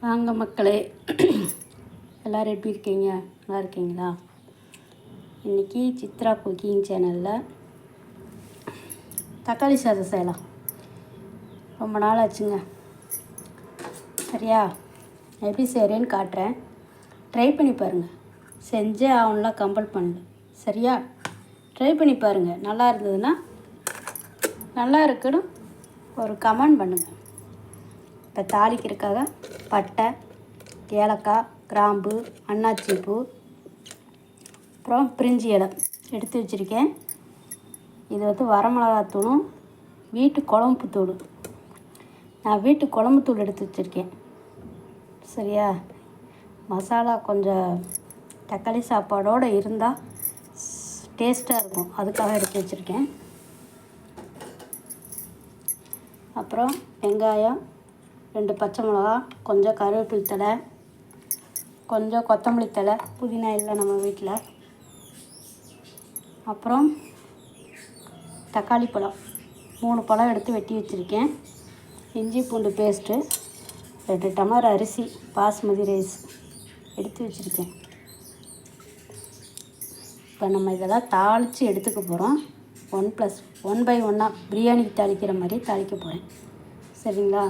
வாங்க மக்களே, எல்லோரும் எப்படி இருக்கீங்க? நல்லா இருக்கீங்களா? இன்றைக்கி சித்ரா குக்கிங் சேனலில் தக்காளி சாதம் செய்யலாம். ரொம்ப நாள் ஆச்சுங்க. சரியா? எப்படி செய்கிறேன்னு காட்டுறேன். ட்ரை பண்ணி பாருங்கள். செஞ்சே ஆகணும்லாம் கம்பல் பண்ணல. சரியா? ட்ரை பண்ணி பாருங்கள். நல்லா இருந்ததுன்னா நல்லா இருக்குன்னு ஒரு கமெண்ட் பண்ணுங்கள். இப்போ தாளிக்கிறதுக்காக பட்டை, ஏலக்காய், கிராம்பு, அன்னாச்சி பூ, அப்புறம் பிரிஞ்சி இலை எடுத்து வச்சுருக்கேன். இது வந்து வரமிளகாத்தூளும் வீட்டு குழம்பு தூள். நான் வீட்டு குழம்பு தூள் எடுத்து வச்சுருக்கேன். சரியா? மசாலா கொஞ்சம் தக்காளி சாப்பாடோடு இருந்தால் டேஸ்ட்டாக இருக்கும், அதுக்காக எடுத்து வச்சுருக்கேன். அப்புறம் வெங்காயம், 2 பச்சை மிளகா, கொஞ்சம் கருவேப்பிலை தழை, கொஞ்சம் கொத்தமல்லி தழை, புதினா இல்லை நம்ம வீட்டில். அப்புறம் தக்காளி பழம் 3 பழம் எடுத்து வெட்டி வச்சுருக்கேன். இஞ்சி பூண்டு பேஸ்ட்டு, 2 டம்ளர் அரிசி பாஸ்மதி ரைஸ் எடுத்து வச்சுருக்கேன். இப்போ நம்ம இதெல்லாம் தாளித்து எடுத்துக்க போகிறோம். 1+1 பிரியாணிக்கு தாளிக்கிற மாதிரி தாளிக்க போகிறேன். சரிங்களா?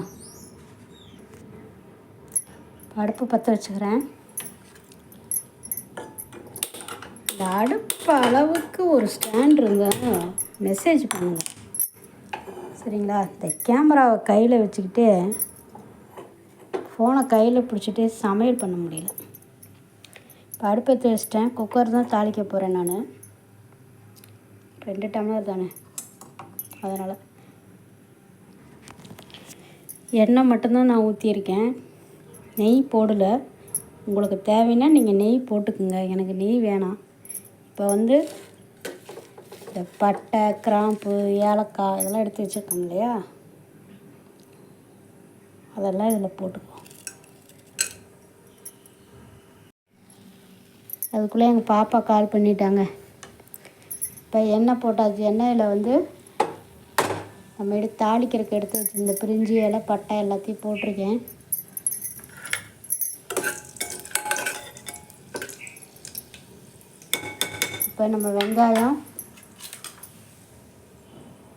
அடுப்பு பற்ற வச்சுக்கிறேன். இந்த அடுப்பு அளவுக்கு ஒரு ஸ்டாண்ட் இருந்தால் மெசேஜ் பண்ணுங்கள். சரிங்களா? இந்த கேமராவை கையில் வச்சுக்கிட்டு ஃபோனை கையில் பிடிச்சிட்டு சமையல் பண்ண முடியல. இப்போ அடுப்பு எடுத்து வச்சிட்டேன். குக்கர் தான் தாளிக்க போகிறேன். நான் 2 டம்ளர் தானே, அதனால் எண்ணெய் மட்டும்தான் நான் ஊற்றியிருக்கேன். நெய் போடலை. உங்களுக்கு தேவைன்னா நீங்கள் நெய் போட்டுக்குங்க. எனக்கு நெய் வேணாம். இப்போ வந்து இந்த பட்டை, கிராம்பு, ஏலக்காய் இதெல்லாம் எடுத்து வச்சுருக்கோம் இல்லையா, அதெல்லாம் இதில் போட்டுக்குவோம். அதுக்குள்ளே எங்கள் பாப்பா கால் பண்ணிட்டாங்க. இப்போ எண்ணெய் போட்டாச்சு. எண்ணெயில் வந்து நம்ம எடுத்து தாளிக்கிறதுக்கு எடுத்து வச்சுருந்த பிரிஞ்சி இலை, பட்டை எல்லாத்தையும் போட்டிருக்கேன். இப்போ நம்ம வெங்காயம்,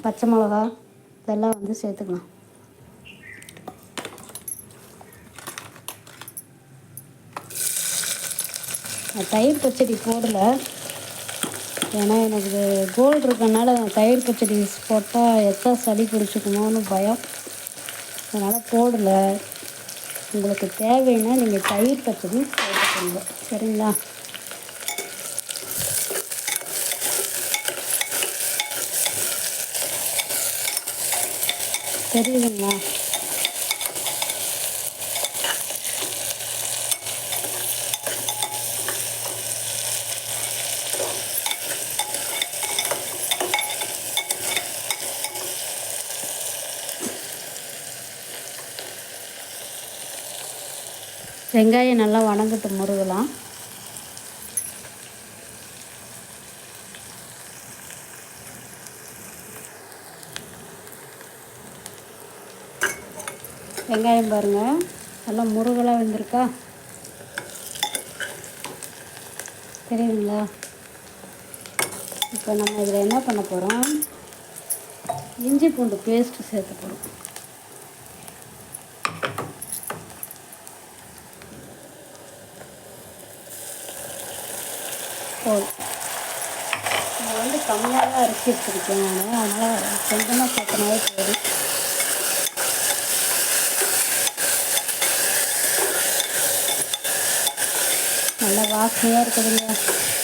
பச்சை மிளகா இதெல்லாம் வந்து சேர்த்துக்கலாம். தயிர் பச்சடி போடலை, ஏன்னா எனக்கு கோல்டு இருக்கனால தயிர் பச்சடி போட்டால் எத்தனை சளி பிடிச்சிக்குமோன்னு பயம், அதனால் போடலை. உங்களுக்கு தேவைன்னா நீங்கள் தயிர் பச்சடி போட்டுக்கோங்க. சரிங்களா? தெரியுதுங்களா? வெங்காயம் நல்லா வணங்கிட்டு முருகலாம். வெங்காயம் பாருங்கள், நல்லா முருகலாக வெந்திருக்கா, தெரியுதுங்களா? இப்போ நம்ம இதில் என்ன பண்ண போகிறோம், இஞ்சி பூண்டு பேஸ்ட்டு சேர்த்து போகிறோம். நான் வந்து கம்மியாக தான் அரைச்சி வச்சுருக்கேன் நான், அதனால் கொஞ்சமாக சேர்த்தனாவே போதும். நல்லா வாசனையாக இருக்குதுங்க.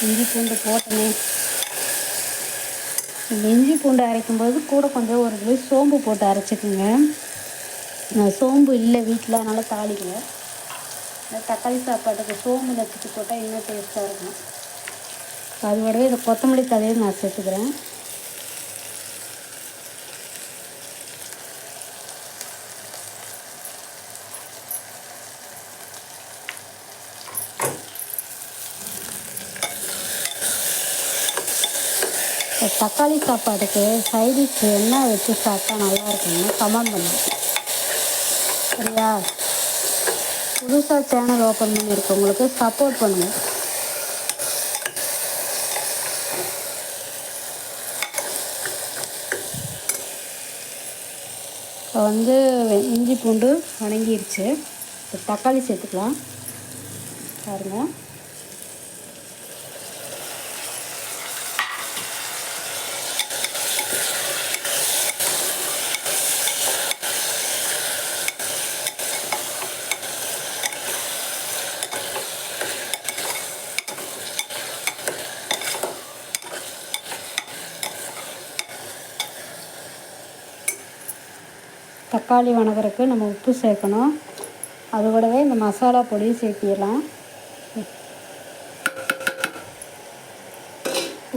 இஞ்சி பூண்டு போட்டனே. இந்த இஞ்சி பூண்டு அரைக்கும்போது கூட கொஞ்சம் ஒரு சோம்பு போட்டு அரைச்சிக்குங்க. சோம்பு இல்லை வீட்டில், அதனால் தாளிக்கல. இந்த தக்காளி சாப்பாட்டுக்கு சோம்பு நச்சுட்டு போட்டால் இன்னும் டேஸ்ட்டாக இருக்கும். அதோடவே இந்த கொத்தமல்லி தழையும் நான் சேர்த்துக்கிறேன். தக்காளி சாப்பாடுக்கு சைடிஷ் என்ன வச்சு சாப்பிட்டா நல்லா இருக்கும்னு கமெண்ட் பண்ணுங்க. சரியா? புதுசாக சேனல் ஓப்பன் பண்ணியிருக்கவங்களுக்கு சப்போர்ட் பண்ணுங்கள். இப்போ வந்து இஞ்சி பூண்டு வணங்கிருச்சு. இப்போ தக்காளி சேர்த்துக்கலாம் பாருங்கள். தக்காளி வணங்குறதுக்கு நம்ம உப்பு சேர்க்கணும். அது கூடவே இந்த மசாலா பொடி சேர்த்திடலாம்.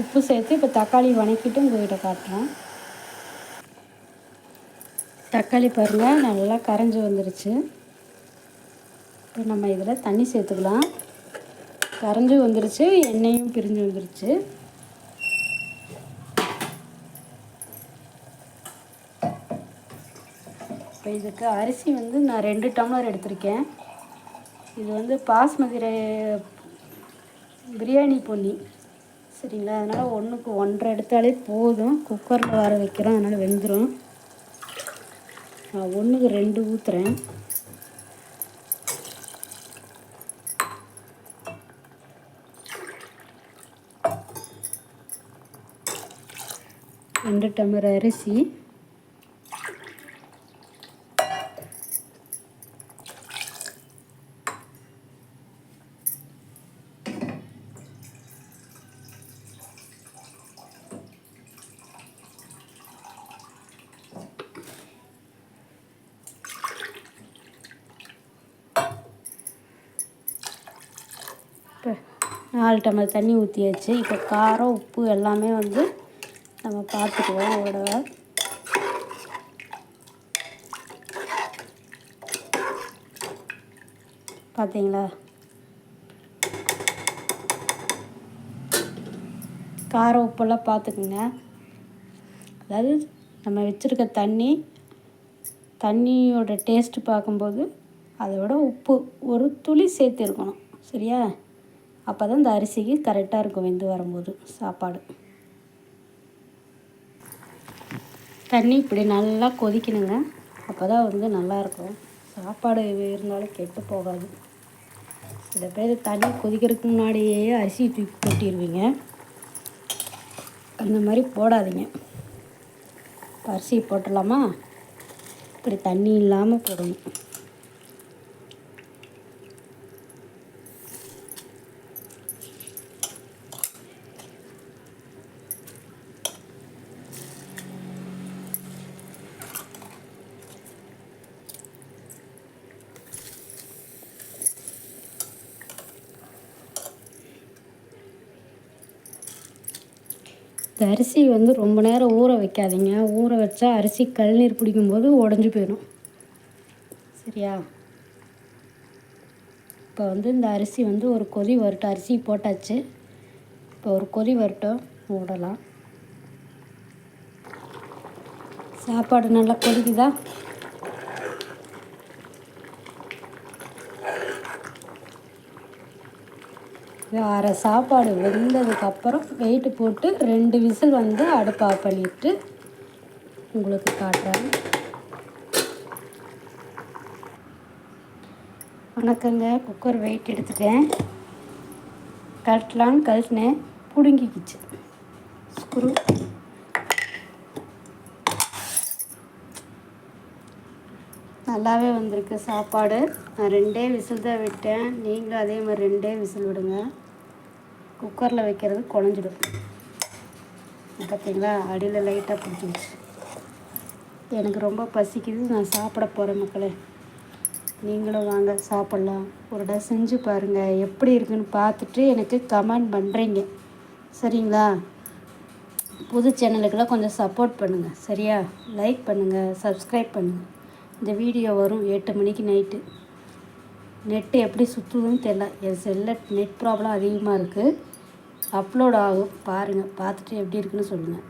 உப்பு சேர்த்து இப்போ தக்காளி வணக்கிட்டு உங்கள்கிட்ட காட்டுறேன். தக்காளி பாருங்கள் நல்லா கரைஞ்சி வந்துருச்சு. இப்போ நம்ம இதில் தண்ணி சேர்த்துக்கலாம். கரைஞ்சி வந்துருச்சு, எண்ணெயும் பிரிஞ்சு வந்துருச்சு. இப்போ இதுக்கு அரிசி வந்து நான் 2 டம்ளர் எடுத்திருக்கேன். இது வந்து பாஸ்மதி பிரியாணி பொன்னி, சரிங்களா? அதனால் 1க்கு 1.5 எடுத்தாலே போதும். குக்கரில் வர வைக்கிறோம், அதனால் வெந்துடும். நான் 1க்கு 2 ஊற்றுறேன். ரெண்டு டம்ளர் அரிசி, இப்போ 4 டம்ளர் தண்ணி ஊற்றியாச்சு. இப்போ காரம் உப்பு எல்லாமே வந்து நம்ம பார்த்துக்குவோம் ஒரு தடவை. பார்த்தீங்களா? காரம் உப்பெல்லாம் பார்த்துக்குங்க. அதாவது நம்ம வச்சுருக்க தண்ணியோட டேஸ்ட்டு பார்க்கும்போது அதோட உப்பு ஒரு துளி சேர்த்துருக்கணும், சரியா? அப்போ தான் இந்த அரிசிக்கு கரெக்டாக இருக்கும் வெந்து வரும்போது சாப்பாடு. தண்ணி இப்படி நல்லா கொதிக்கணுங்க. அப்போ தான் வந்து நல்லாயிருக்கும். சாப்பாடு இருந்தாலும் கெட்டு போகாது. சில பேர் தண்ணி கொதிக்கிறதுக்கு முன்னாடியே அரிசி தூக்கி கொட்டிடுவீங்க. அந்த மாதிரி போடாதீங்க. அரிசி போட்டுடலாமா? இப்படி தண்ணி இல்லாமல் போடணும். இந்த அரிசி வந்து ரொம்ப நேரம் ஊற வைக்காதீங்க. ஊற வச்சா அரிசி கழுநீர் பிடிக்கும்போது உடஞ்சி போயிடும், சரியா? இப்போ வந்து இந்த அரிசி வந்து ஒரு கொதி வரட்டும். அரிசி போட்டாச்சு, இப்போ ஒரு கொதி வரட்டும், மூடலாம். சாப்பாடு நல்லா கொதிக்குதா? அரை சாப்பாடு வெந்ததுக்கப்புறம் வெயிட்டு போட்டு 2 விசில் வந்து அடுப்பு ஆஃப் பண்ணிவிட்டு உங்களுக்கு காட்டுறேன். வணக்கங்க. குக்கர் வெயிட் எடுத்துட்டேன். கழட்டலான்னு கழட்டினேன், பிடுங்கிக்கிச்சு ஸ்க்ரூ. நல்லாவே வந்திருக்கு சாப்பாடு. நான் 2 விசில் தான் விட்டேன். நீங்களும் அதே மாதிரி 2 விசில் விடுங்க. குக்கரில் வைக்கிறது குழஞ்சிடும். பார்த்தீங்களா? அடியில் லைட்டாக பிடிச்சிடுச்சு. எனக்கு ரொம்ப பசிக்குது, நான் சாப்பிட போகிறேன் மக்களே. நீங்களும் வாங்க சாப்பிட்லாம். ஒரு தடவை செஞ்சு பாருங்கள். எப்படி இருக்குன்னு பார்த்துட்டு எனக்கு கமெண்ட் பண்ணுறீங்க, சரிங்களா? புது சேனலுக்கெல்லாம் கொஞ்சம் சப்போர்ட் பண்ணுங்கள், சரியா? லைக் பண்ணுங்கள், சப்ஸ்கிரைப் பண்ணுங்கள். இந்த வீடியோ வரும் 8 மணிக்கு நைட்டு. நெட்டு எப்படி சுற்றுதுன்னு தெரியல. என் செல்லில் நெட் ப்ராப்ளம் அதிகமாக இருக்குது. அப்லோட் ஆகும், பாருங்கள். பார்த்துட்டு எப்படி இருக்குன்னு சொல்லுங்கள்.